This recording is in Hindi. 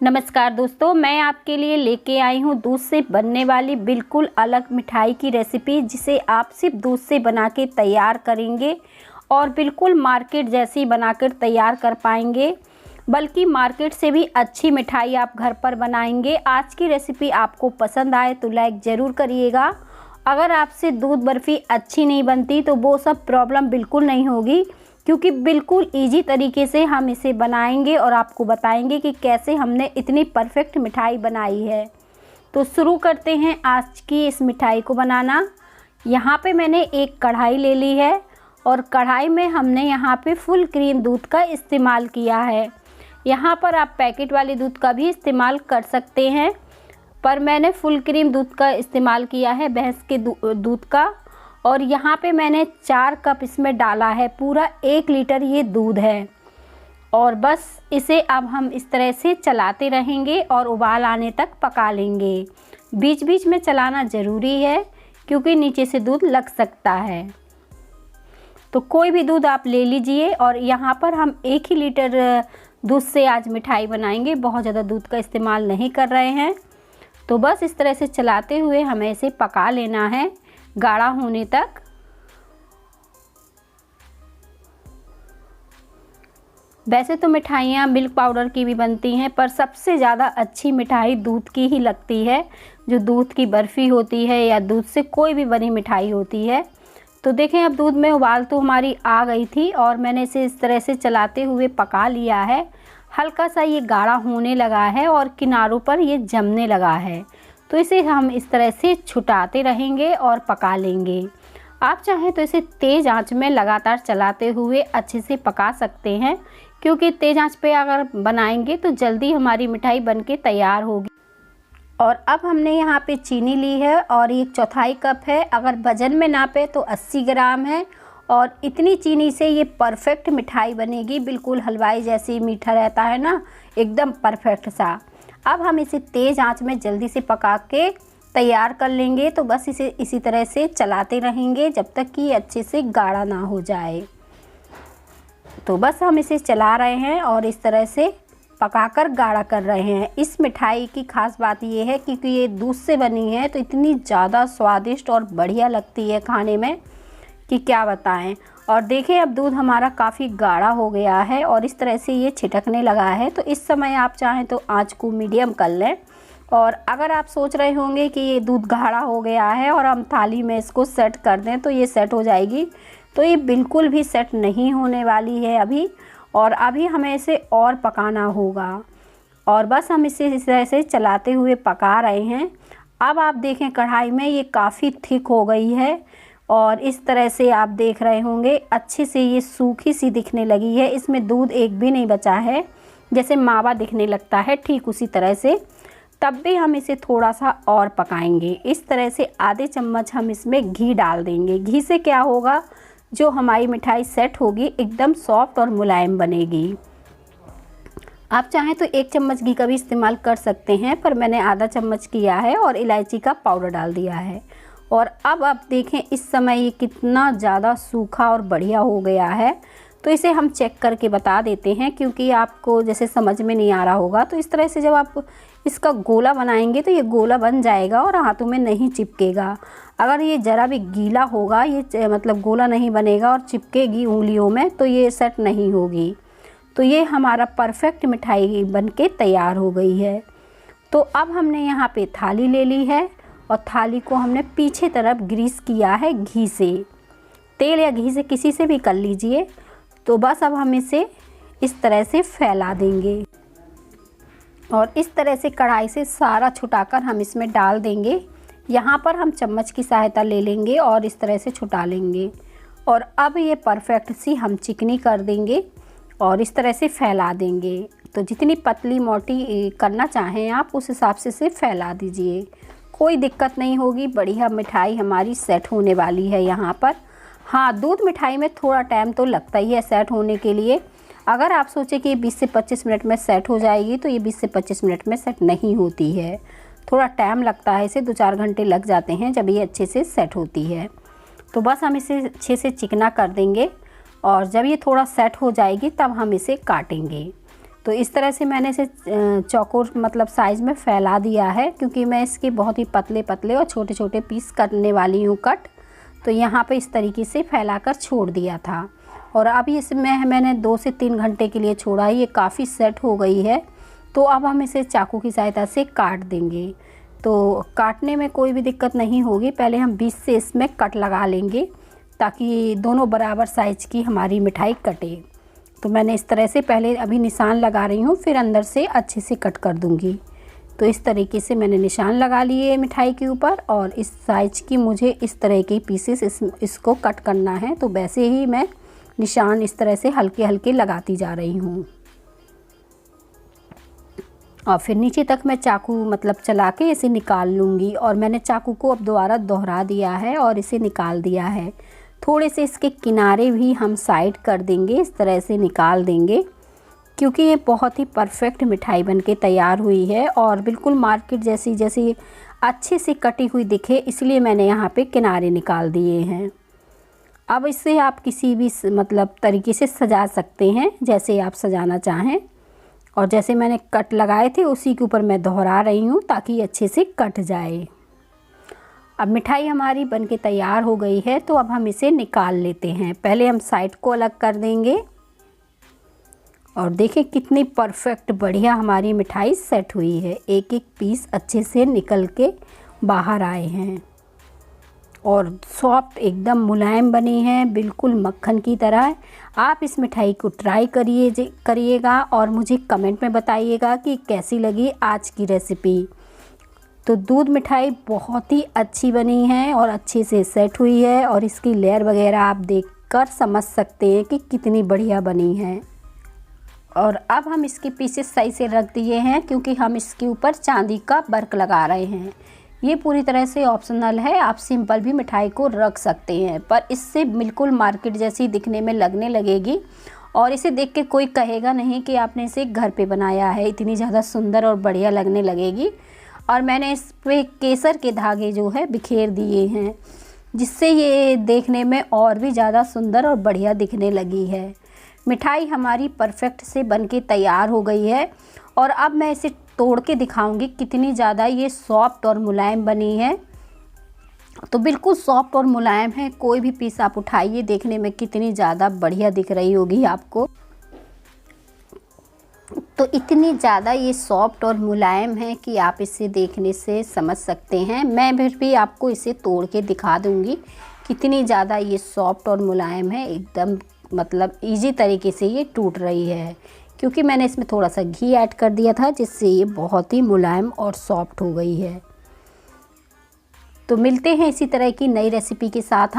नमस्कार दोस्तों, मैं आपके लिए लेके आई हूँ दूध से बनने वाली बिल्कुल अलग मिठाई की रेसिपी, जिसे आप सिर्फ दूध से बना के तैयार करेंगे और बिल्कुल मार्केट जैसी बनाकर तैयार कर पाएंगे, बल्कि मार्केट से भी अच्छी मिठाई आप घर पर बनाएंगे। आज की रेसिपी आपको पसंद आए तो लाइक ज़रूर करिएगा। अगर आपसे दूध बर्फ़ी अच्छी नहीं बनती तो वो सब प्रॉब्लम बिल्कुल नहीं होगी, क्योंकि बिल्कुल इजी तरीके से हम इसे बनाएंगे और आपको बताएंगे कि कैसे हमने इतनी परफेक्ट मिठाई बनाई है। तो शुरू करते हैं आज की इस मिठाई को बनाना। यहाँ पे मैंने एक कढ़ाई ले ली है और कढ़ाई में हमने यहाँ पे फुल क्रीम दूध का इस्तेमाल किया है। यहाँ पर आप पैकेट वाले दूध का भी इस्तेमाल कर सकते हैं, पर मैंने फुल क्रीम दूध का इस्तेमाल किया है, भैंस के दूध का। और यहाँ पे मैंने 4 कप इसमें डाला है, पूरा 1 लीटर ये दूध है। और बस इसे अब हम इस तरह से चलाते रहेंगे और उबाल आने तक पका लेंगे। बीच बीच में चलाना ज़रूरी है, क्योंकि नीचे से दूध लग सकता है। तो कोई भी दूध आप ले लीजिए। और यहाँ पर हम 1 ही लीटर दूध से आज मिठाई बनाएंगे, बहुत ज़्यादा दूध का इस्तेमाल नहीं कर रहे हैं। तो बस इस तरह से चलाते हुए हमें इसे पका लेना है गाढ़ा होने तक। वैसे तो मिठाइयाँ मिल्क पाउडर की भी बनती हैं, पर सबसे ज़्यादा अच्छी मिठाई दूध की ही लगती है, जो दूध की बर्फ़ी होती है या दूध से कोई भी बनी मिठाई होती है। तो देखें, अब दूध में उबाल तो हमारी आ गई थी और मैंने इसे इस तरह से चलाते हुए पका लिया है। हल्का सा ये गाढ़ा होने लगा है और किनारों पर ये जमने लगा है। तो इसे हम इस तरह से छुटाते रहेंगे और पका लेंगे। आप चाहें तो इसे तेज़ आंच में लगातार चलाते हुए अच्छे से पका सकते हैं, क्योंकि तेज़ आंच पे अगर बनाएंगे तो जल्दी हमारी मिठाई बनके तैयार होगी। और अब हमने यहाँ पे चीनी ली है और ये 1/4 कप है। अगर वज़न में नापे तो 80 ग्राम है। और इतनी चीनी से ये परफेक्ट मिठाई बनेगी, बिल्कुल हलवाई जैसी मीठा रहता है ना, एकदम परफेक्ट सा। अब हम इसे तेज़ आंच में जल्दी से पका के तैयार कर लेंगे। तो बस इसे इसी तरह से चलाते रहेंगे जब तक कि ये अच्छे से गाढ़ा ना हो जाए। तो बस हम इसे चला रहे हैं और इस तरह से पकाकर गाढ़ा कर रहे हैं। इस मिठाई की ख़ास बात ये है, क्योंकि ये दूध से बनी है तो इतनी ज़्यादा स्वादिष्ट और बढ़िया लगती है खाने में कि क्या बताएं। और देखें, अब दूध हमारा काफ़ी गाढ़ा हो गया है और इस तरह से ये छिटकने लगा है। तो इस समय आप चाहें तो आंच को मीडियम कर लें। और अगर आप सोच रहे होंगे कि ये दूध गाढ़ा हो गया है और हम थाली में इसको सेट कर दें तो ये सेट हो जाएगी, तो ये बिल्कुल भी सेट नहीं होने वाली है अभी। और अभी हमें इसे और पकाना होगा। और बस हम इसे इस तरह से चलाते हुए पका रहे हैं। अब आप देखें, कढ़ाई में ये काफ़ी थिक हो गई है और इस तरह से आप देख रहे होंगे अच्छे से ये सूखी सी दिखने लगी है। इसमें दूध एक भी नहीं बचा है, जैसे मावा दिखने लगता है ठीक उसी तरह से। तब भी हम इसे थोड़ा सा और पकाएंगे। इस तरह से आधे चम्मच हम इसमें घी डाल देंगे। घी से क्या होगा, जो हमारी मिठाई सेट होगी एकदम सॉफ्ट और मुलायम बनेगी। आप चाहें तो 1 चम्मच घी का भी इस्तेमाल कर सकते हैं, पर मैंने आधा चम्मच किया है और इलायची का पाउडर डाल दिया है। और अब आप देखें, इस समय ये कितना ज़्यादा सूखा और बढ़िया हो गया है। तो इसे हम चेक करके बता देते हैं, क्योंकि आपको जैसे समझ में नहीं आ रहा होगा। तो इस तरह से जब आप इसका गोला बनाएंगे तो ये गोला बन जाएगा और हाथों में नहीं चिपकेगा। अगर ये ज़रा भी गीला होगा, ये मतलब गोला नहीं बनेगा और चिपकेगी उंगलियों में, तो ये सेट नहीं होगी। तो ये हमारा परफेक्ट मिठाई बनके तैयार हो गई है। तो अब हमने यहाँ पे थाली ले ली है और थाली को हमने पीछे तरफ ग्रीस किया है घी से। तेल या घी से किसी से भी कर लीजिए। तो बस अब हम इसे इस तरह से फैला देंगे और इस तरह से कढ़ाई से सारा छुटाकर हम इसमें डाल देंगे। यहाँ पर हम चम्मच की सहायता ले लेंगे और इस तरह से छुटा लेंगे। और अब ये परफेक्ट सी हम चिकनी कर देंगे और इस तरह से फैला देंगे। तो जितनी पतली मोटी करना चाहें आप, उस हिसाब से इसे फैला दीजिए, कोई दिक्कत नहीं होगी। बढ़िया मिठाई हमारी सेट होने वाली है यहाँ पर। हाँ, दूध मिठाई में थोड़ा टाइम तो लगता ही है सेट होने के लिए। अगर आप सोचें कि 20 से 25 मिनट में सेट हो जाएगी, तो ये 20 से 25 मिनट में सेट नहीं होती है, थोड़ा टाइम लगता है। इसे 2-4 घंटे लग जाते हैं जब ये अच्छे से सेट होती है। तो बस हम इसे अच्छे से चिकना कर देंगे और जब ये थोड़ा सेट हो जाएगी तब हम इसे काटेंगे। तो इस तरह से मैंने इसे चौकोर मतलब साइज़ में फैला दिया है, क्योंकि मैं इसके बहुत ही पतले पतले और छोटे छोटे पीस करने वाली हूँ कट। तो यहाँ पे इस तरीके से फैलाकर छोड़ दिया था। और अब इसमें मैंने 2 से 3 घंटे के लिए छोड़ा, ये काफ़ी सेट हो गई है। तो अब हम इसे चाकू की सहायता से काट देंगे। तो काटने में कोई भी दिक्कत नहीं होगी। पहले हम बीच से इसमें कट लगा लेंगे ताकि दोनों बराबर साइज़ की हमारी मिठाई कटे। तो मैंने इस तरह से पहले अभी निशान लगा रही हूँ, फिर अंदर से अच्छे से कट कर दूँगी। तो इस तरीके से मैंने निशान लगा लिए मिठाई के ऊपर, और इस साइज़ की मुझे इस तरह के पीसेस इसको कट करना है। तो वैसे ही मैं निशान इस तरह से हल्के हल्के लगाती जा रही हूँ, और फिर नीचे तक मैं चाकू मतलब चला के इसे निकाल लूँगी। और मैंने चाकू को अब दोबारा दोहरा दिया है और इसे निकाल दिया है। थोड़े से इसके किनारे भी हम साइड कर देंगे, इस तरह से निकाल देंगे, क्योंकि ये बहुत ही परफेक्ट मिठाई बनके तैयार हुई है और बिल्कुल मार्केट जैसी अच्छे से कटी हुई दिखे, इसलिए मैंने यहाँ पे किनारे निकाल दिए हैं। अब इसे आप किसी भी मतलब तरीके से सजा सकते हैं, जैसे आप सजाना चाहें। और जैसे मैंने कट लगाए थे उसी के ऊपर मैं दोहरा रही हूँ ताकि अच्छे से कट जाए। अब मिठाई हमारी बनके तैयार हो गई है, तो अब हम इसे निकाल लेते हैं। पहले हम साइड को अलग कर देंगे, और देखें कितनी परफेक्ट बढ़िया हमारी मिठाई सेट हुई है। एक एक पीस अच्छे से निकल के बाहर आए हैं और सॉफ्ट एकदम मुलायम बनी है, बिल्कुल मक्खन की तरह। आप इस मिठाई को ट्राई करिएगा और मुझे कमेंट में बताइएगा कि कैसी लगी आज की रेसिपी। तो दूध मिठाई बहुत ही अच्छी बनी है और अच्छे से सेट हुई है, और इसकी लेयर वगैरह आप देखकर समझ सकते हैं कि कितनी बढ़िया बनी है। और अब हम इसके पीसेस सही से रख दिए हैं, क्योंकि हम इसके ऊपर चांदी का वर्क लगा रहे हैं। ये पूरी तरह से ऑप्शनल है, आप सिंपल भी मिठाई को रख सकते हैं, पर इससे बिल्कुल मार्केट जैसी दिखने में लगने लगेगी, और इसे देख के कोई कहेगा नहीं कि आपने इसे घर पे बनाया है। इतनी ज़्यादा सुंदर और बढ़िया लगने लगेगी। और मैंने इस पे केसर के धागे जो है बिखेर दिए हैं, जिससे ये देखने में और भी ज़्यादा सुंदर और बढ़िया दिखने लगी है। मिठाई हमारी परफेक्ट से बनके तैयार हो गई है, और अब मैं इसे तोड़ के दिखाऊंगी कितनी ज़्यादा ये सॉफ्ट और मुलायम बनी है। तो बिल्कुल सॉफ्ट और मुलायम है, कोई भी पीस आप उठाइए देखने में कितनी ज़्यादा बढ़िया दिख रही होगी आपको। तो इतनी ज़्यादा ये सॉफ्ट और मुलायम है कि आप इसे देखने से समझ सकते हैं। मैं फिर भी आपको इसे तोड़ के दिखा दूंगी कितनी ज़्यादा ये सॉफ्ट और मुलायम है, एकदम मतलब इजी तरीके से ये टूट रही है, क्योंकि मैंने इसमें थोड़ा सा घी ऐड कर दिया था, जिससे ये बहुत ही मुलायम और सॉफ्ट हो गई है। तो मिलते हैं इसी तरह की नई रेसिपी के साथ हम।